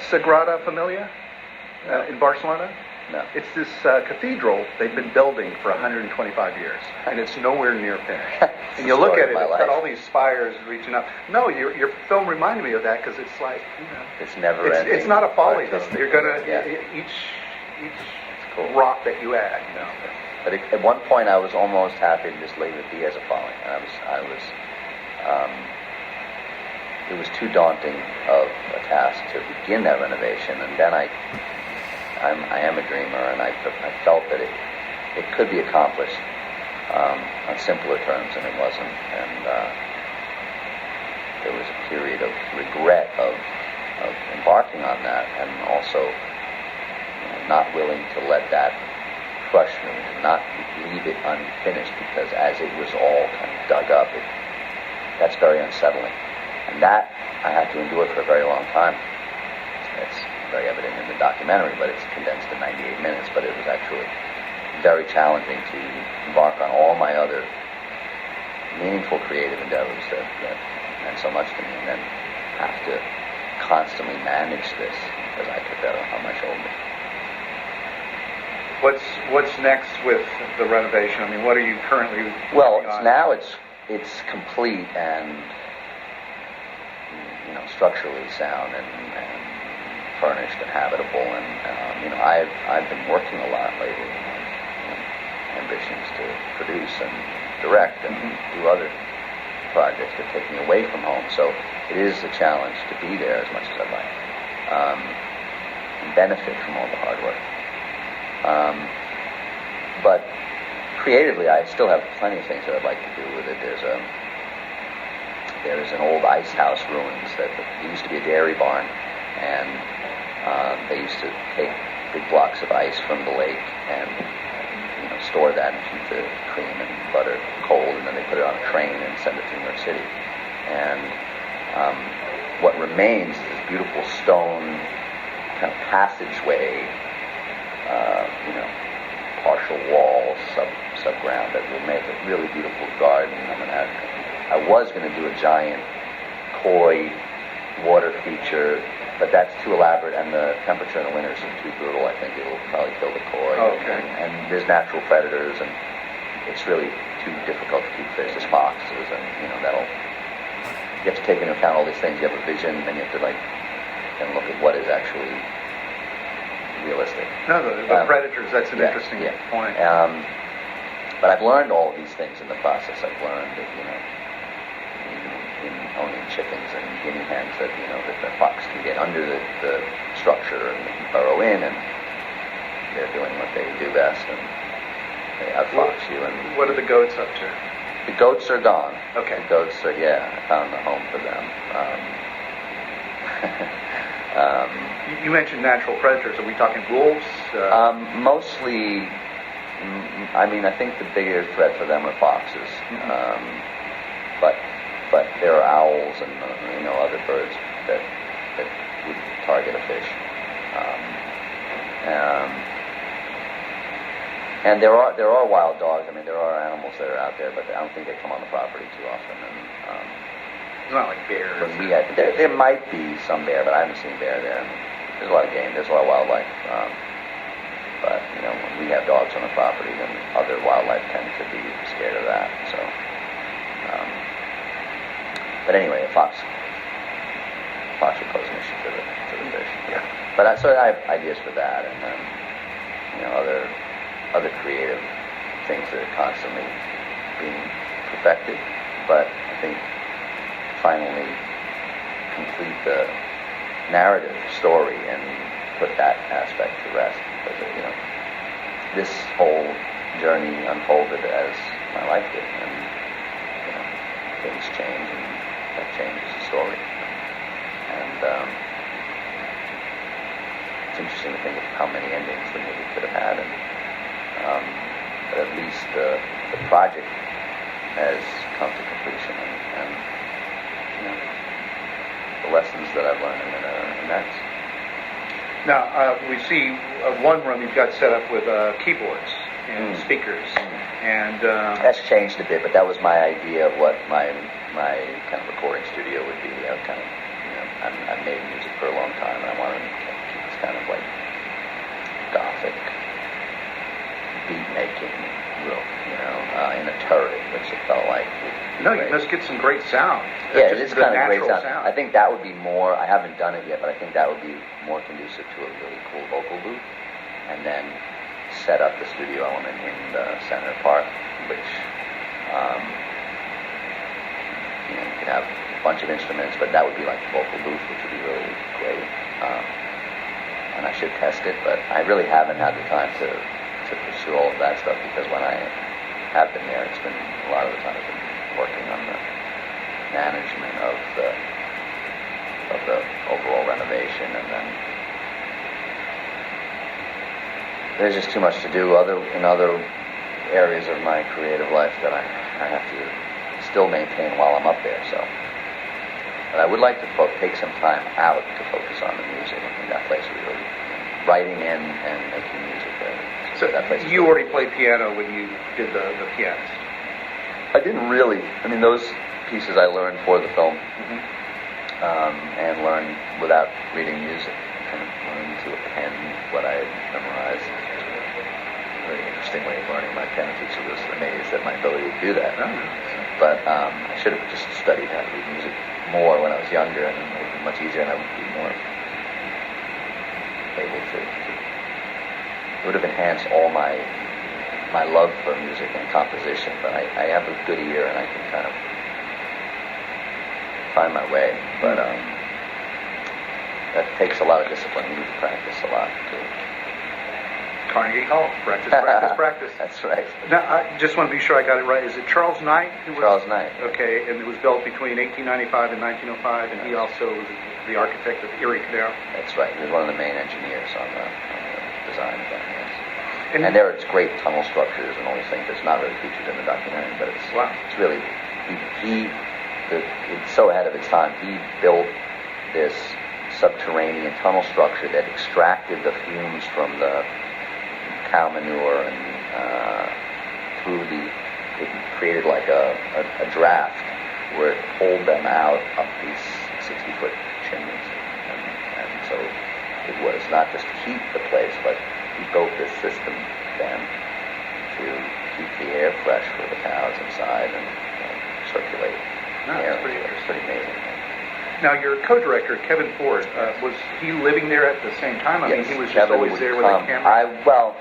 Sagrada Familia in Barcelona? No. It's this cathedral they've been building for 125 years, and it's nowhere near finished. And you look at it, it's got all these spires reaching up. No, your film reminded me of that because it's like, it's never ending. It's not a folly though. You're gonna each cool. rock that you add, But at one point, I was almost happy to just leave it be as a folly. And it was too daunting of a task to begin that renovation, and then I am a dreamer, and I felt that it could be accomplished on simpler terms, and it wasn't. And there was a period of regret of embarking on that, and also not willing to let that crush me, and not leave it unfinished, because as it was all kind of dug up, that's very unsettling. And that I had to endure for a very long time. It's very evident in the documentary, but it's condensed to 98 minutes, but it was actually very challenging to embark on all my other meaningful creative endeavors that meant so much to me, and then have to constantly manage this because I took that on my shoulders. What's next with the renovation? I mean, what are you currently Well, working on? now it's complete and structurally sound and furnished and habitable, and I've been working a lot lately on ambitions to produce and direct and do other projects that take me away from home. So it is a challenge to be there as much as I'd like, and benefit from all the hard work. But creatively, I still have plenty of things that I'd like to do with it. There's an old ice house ruins that used to be a dairy barn, and they used to take big blocks of ice from the lake and store that and keep the cream and butter cold, and then they put it on a train and send it to New York City. And what remains is this beautiful stone kind of passageway, partial wall, subground that will make a really beautiful garden. I was going to do a giant koi water feature, but that's too elaborate, and the temperature in the winters is too brutal. I think it'll probably kill the koi. Okay. And there's natural predators, and it's really too difficult to keep fish. There's foxes, and you have to take into account all these things. You have a vision, and you have to and look at what is actually realistic. No, the predators. That's an interesting point. But I've learned all of these things in the process. I've learned that in owning chickens and guinea hens that that the fox can get under the structure and they can burrow in, and they're doing what they do best, and they outfox you. And what are the goats up to? The goats are gone. Okay. The goats are I found a home for them. You mentioned natural predators. Are we talking wolves? Mostly. I think the bigger threat for them are foxes. But there are owls and other birds that would target a fish. And there are wild dogs. There are animals that are out there, but I don't think they come on the property too often. And it's not like bears. There might be some bear, but I haven't seen bear there. There's a lot of game. There's a lot of wildlife. But when we have dogs on the property, then other wildlife tend to be scared of that. So. But anyway, a fox would pose an issue to the fish. Yeah. But so I have ideas for that, and other creative things that are constantly being perfected. But I think finally complete the narrative story and put that aspect to rest, because this whole journey unfolded as my life did, and things change, and that changes the story. And it's interesting to think of how many endings the movie could have had, and but at least the project has come to completion, and the lessons that I've learned in it are immense. Now, we see one room you've got set up with keyboards and speakers, and that's changed a bit, but that was my idea of what my kind of recording studio would be. I've made music for a long time, and I wanted No, you must get some great sound. Yeah, it is kind of great sound. I think that would be more, I haven't done it yet, but I think that would be more conducive to a really cool vocal booth. And then set up the studio element in the center part, which, you could have a bunch of instruments, but that would be like the vocal booth, which would be really great. And I should test it, but I really haven't had the time to pursue all of that stuff, because when I have been there, it's been a lot of the time I've been working on the management of the overall renovation, and then there's just too much to do in other areas of my creative life that I have to still maintain while I'm up there. So, but I would like to take some time out to focus on the music. I think that place is really writing in and making music there. So that place you already played piano when you did the pianist. I didn't really. I mean, those pieces I learned for the film, and learned without reading music. Kind of learned to append what I had memorized. Very interesting way of learning. My piano teacher was amazed at my ability to do that. But I should have just studied how to read music more when I was younger, and it would be much easier, and I would be more able to it would have enhanced all my love for music and composition. But I have a good ear, and I can kind of find my way. But that takes a lot of discipline. You need to practice a lot too. Carnegie Hall. Practice. That's right. Now, I just want to be sure I got it right. Is it Charles Knight? Charles Knight. Okay, and it was built between 1895 and 1905, and he also was the architect of the Erie Canal. That's right. He was one of the main engineers on the design of that, yes. And there it's great tunnel structures and all these things. It's not really featured in the documentary, but it's really, it's so ahead of its time. He built this subterranean tunnel structure that extracted the fumes from the cow manure and it created like a draft where it pulled them out up these 60-foot chimneys. And so it was not just to heat the place, but he built this system then to keep the air fresh for the cows inside and circulate the air. It's pretty amazing. Now, your co-director, Kevin Ford, was he living there at the same time? I mean, he was just always there with a camera?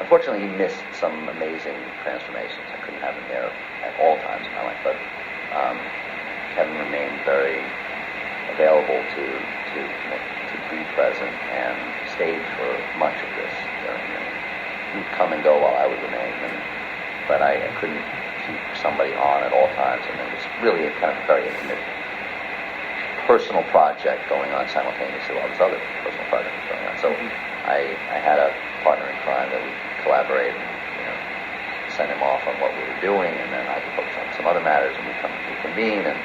Unfortunately, he missed some amazing transformations. I couldn't have him there at all times in my life, but Kevin remained very available to be present and stayed for much of this. He would come and go while I would remain, but I couldn't keep somebody on at all times, and it was really a kind of very intimate personal project going on simultaneously while this other personal project was going on. So I had a partner in crime that we collaborate and send him off on what we were doing, and then I could focus on some other matters, and we convene, and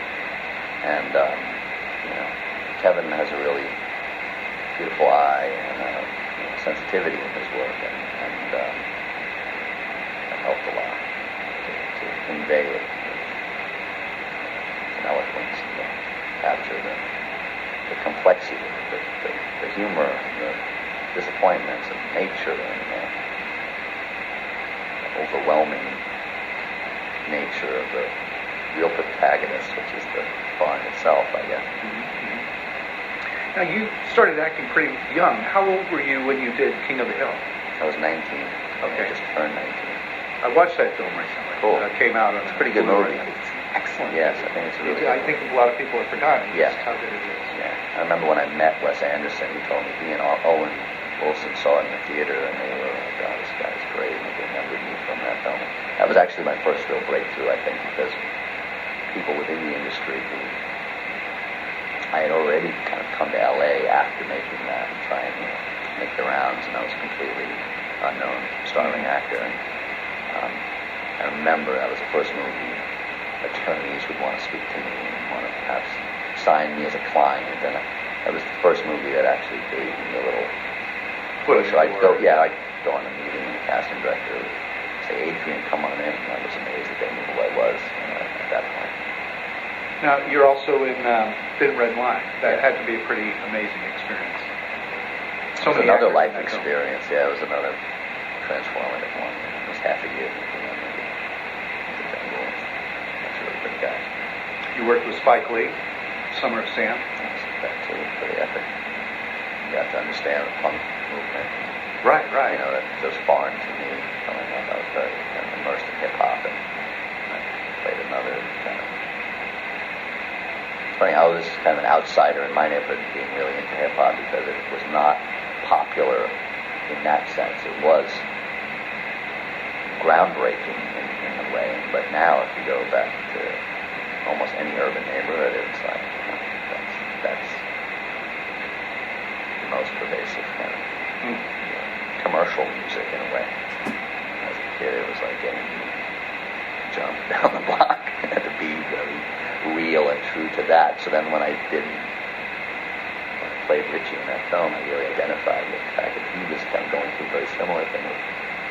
Kevin has a really beautiful eye and sensitivity in his work, and that helped a lot to convey it with eloquence and to capture the complexity, the humor, the disappointments of nature, and the overwhelming nature of the real protagonist, which is the barn itself, I guess. Now, you started acting pretty young. How old were you when you did King of the Hill? I was 19. Okay. I just turned 19. I watched that film recently. Cool. It came out on It's a pretty good movie. It's excellent. Yes, I think it's really good. I think a lot of people have forgotten Yeah. just how good it is. Yeah. I remember when I met Wes Anderson, he told me he and Owen Wilson saw it in the theater, and they were like, "God, this guy's great," and they remembered me from that film. That was actually my first real breakthrough, I think, because people within the industry who I had already kind of come to LA after making that and trying to make the rounds, and I was a completely unknown starring actor. And I remember that was the first movie attorneys would want to speak to me and want to perhaps sign me as a client. And that was the first movie that actually gave me a little push. I'd go on a meeting, and the casting director would say, "Adrian, come on in." And I was amazed that they knew who I was at that point. Now, you're also in Thin Red Line. That had to be a pretty amazing experience. It was another life experience. Yeah, it was another transformative one. It was half a year. That's really pretty great guys. You worked with Spike Lee, Summer of Sam. That too, pretty epic. You got to understand the punk movement. Right. You know, that was foreign to me coming up. I was very kind of immersed in hip hop, and I played another kind of. It's funny, I was kind of an outsider in my neighborhood being really into hip hop because it was not popular in that sense. It was groundbreaking in a way, but now if you go back to almost any urban neighborhood, it's like that's the most pervasive kind of commercial music in a way. As a kid, it was like getting jumped down the block. It had to be very real and true to that. So then when I played Richie in that film, I really identified with the fact that he was kind of going through a very similar thing with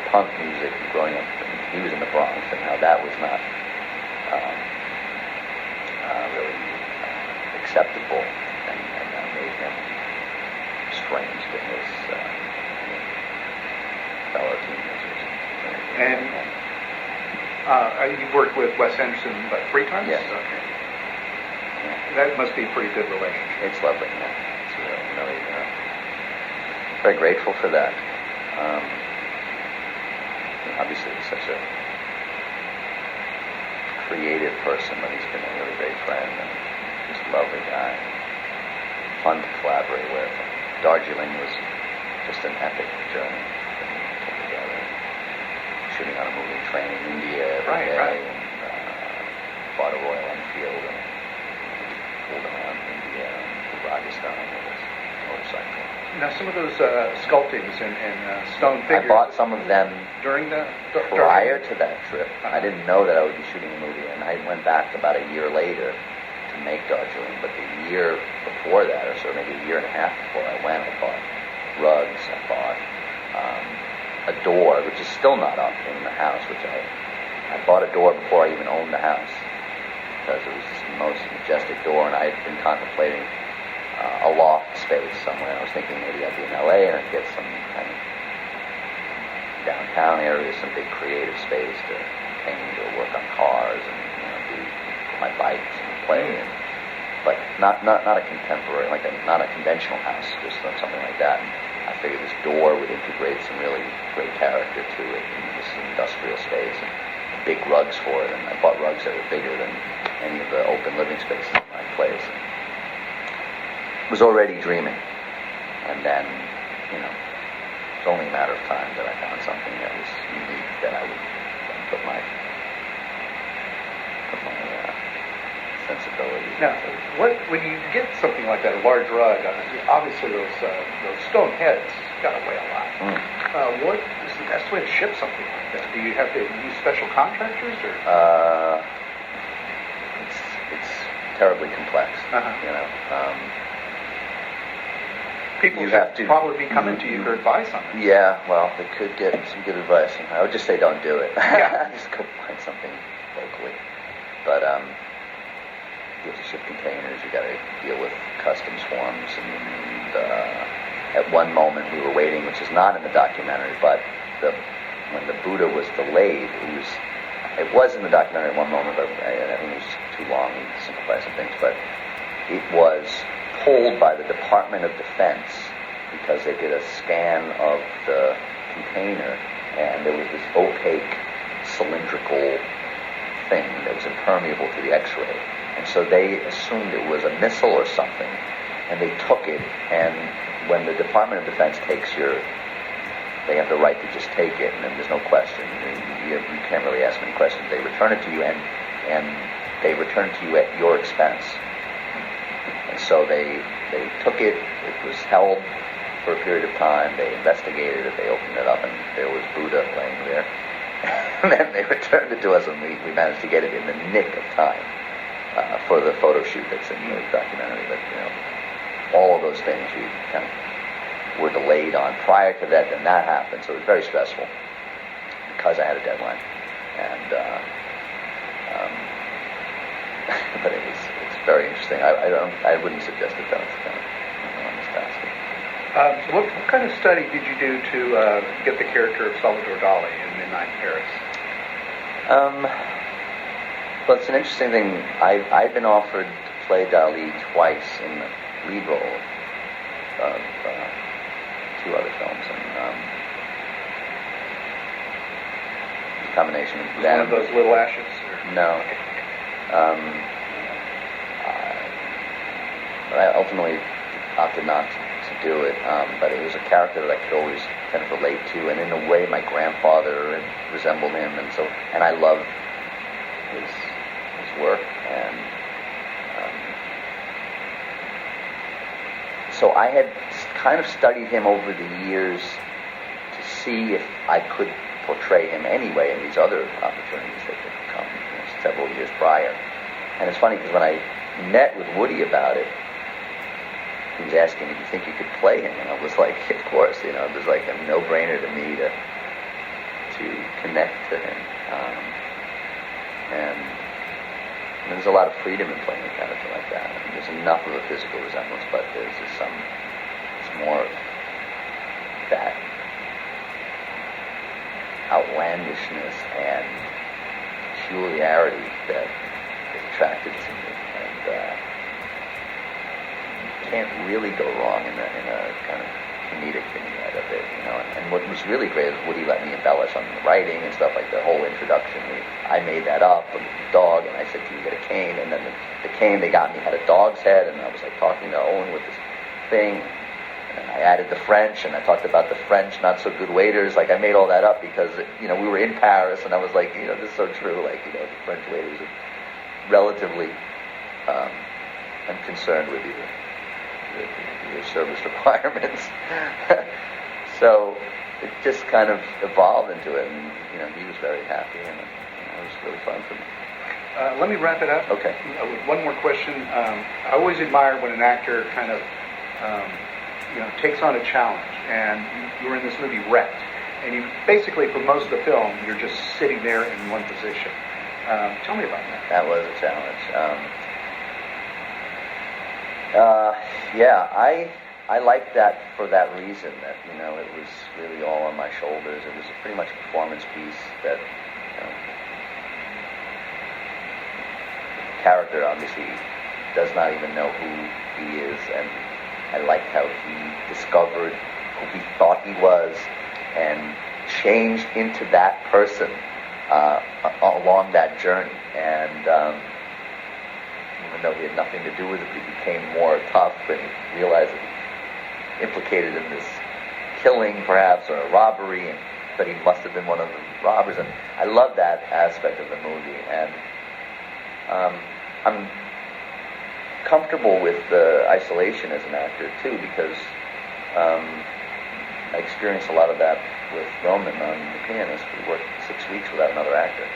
punk music and growing up. He was in the Bronx, and how that was not really acceptable, and that made him strange to his fellow teenagers. And you've worked with Wes Anderson, but 3 times? Yes. Okay. Yeah. That must be a pretty good relationship. It's lovely, yeah. It's really very grateful for that. Obviously, he's such a creative person, but he's been a really great friend and just a lovely guy. Fun to collaborate with. Darjeeling was just an epic journey that we put together. Shooting on a moving train in India every day. Right. And bought a Royal Enfield and pulled around India and Rajasthan with his motorcycle. Now, some of those sculptings and stone figures. I bought some of them during the prior to that trip. I didn't know that I would be shooting a movie, and I went back about a year later to make Darjeeling. But the year before that, or so maybe a year and a half before I went, I bought rugs. I bought a door, which is still not up in the house. I bought a door before I even owned the house because it was the most majestic door, and I had been contemplating a loft space somewhere. I was thinking maybe I'd be in LA and I'd get some kind of downtown area, some big creative space to paint or work on cars and do my bikes and play, but not a contemporary, not a conventional house, just something like that. And I figured this door would integrate some really great character to it in this industrial space, and big rugs for it. And I bought rugs that were bigger than any of the open living spaces in my place. Was already dreaming, and then, it's only a matter of time that I found something that was unique that I would put my sensibilities. Now, when you get something like that, a large rug, obviously those stone heads got to weigh a lot. What is the best way to ship something like that? Do you have to use special contractors, or? It's terribly complex. People have to probably be coming to you for advice on it. Yeah, well, they could get some good advice. I would just say don't do it. Yeah. Just go find something locally. But you have to ship containers. You got to deal with customs forms. And at one moment we were waiting, which is not in the documentary, but when the Buddha was delayed, it was in the documentary at one moment, but I think it was too long to simplify some things. But it was pulled by the Department of Defense because they did a scan of the container, and there was this opaque cylindrical thing that was impermeable to the X-ray, and so they assumed it was a missile or something, and they took it. And when the Department of Defense takes they have the right to just take it, and then there's no question. You can't really ask many questions. They return it to you, and they return it to you at your expense. And so they took it. It was held for a period of time. They investigated it. They opened it up, and there was Buddha laying there. And then they returned it to us, and we managed to get it in the nick of time for the photo shoot that's in the documentary. But all of those things we kind of were delayed on prior to that. Then that happened, so it was very stressful because I had a deadline. And but it's very interesting. I wouldn't suggest it though. It's kind of enormous task. What kind of study did you do to get the character of Salvador Dali in Midnight in Paris? Well, it's an interesting thing. I've been offered to play Dali twice in the lead role of two other films, and the combination of Was them. one of those Little Ashes? Or? No. I ultimately opted not to do it, but it was a character that I could always kind of relate to, and in a way, my grandfather resembled him, and I love his work, and so I had kind of studied him over the years to see if I could portray him anyway in these other opportunities that had come several years prior. And it's funny because when I met with Woody about it, he was asking me, "Do you think you could play him?" And I was like, "Of course." It was like a no-brainer to me to connect to him. And there's a lot of freedom in playing a character like that. I mean, there's enough of a physical resemblance, but there's just it's more of that outlandishness and peculiarity that is attractive to me. And you can't really go wrong in a kind of comedic vignette of it, And what was really great is Woody let me embellish on the writing and stuff, like the whole introduction. I made that up with the dog, and I said, "Can you get a cane?" And then the cane they got me had a dog's head, and I was like talking to Owen with this thing. And I added the French, and I talked about the French not so good waiters. Like, I made all that up because, we were in Paris, and I was like, this is so true. Like, the French waiters are relatively unconcerned with your service requirements. So it just kind of evolved into it, and, he was very happy, and it was really fun for me. Let me wrap it up. Okay. With one more question. I always admire when an actor kind of takes on a challenge, and you were in this movie Wrecked, and you basically, for most of the film, you're just sitting there in one position. Tell me about that. That was a challenge. I liked that for that reason, that, it was really all on my shoulders. It was pretty much a performance piece that, the character obviously does not even know who he is, and I liked how he discovered who he thought he was and changed into that person along that journey. And even though he had nothing to do with it, he became more tough, and he realized that he implicated in this killing, perhaps, or a robbery, but he must have been one of the robbers. And I love that aspect of the movie, and I'm comfortable with the isolation as an actor too, because I experienced a lot of that with Roman on The Pianist. We worked 6 weeks without another actor,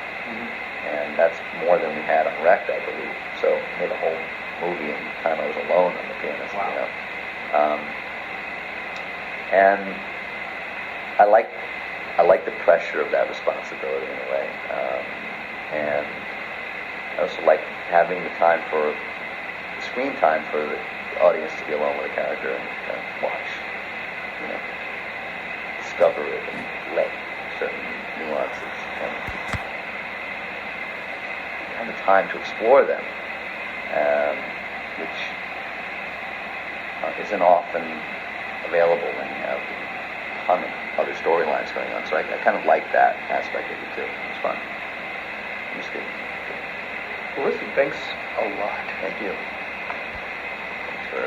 and that's more than we had on Wrecked, I believe. So I made a whole movie in the time I was alone on The Pianist. Wow. And I like the pressure of that responsibility in a way, and I also like having the time for the screen time for the audience to be alone with a character and kind of watch, discover it and let certain nuances and have the time to explore them, which isn't often available when you have a ton of other storylines going on. So I kind of like that aspect of it too. It was fun. It was good. Well, listen, thanks a lot. Thank you. Thanks for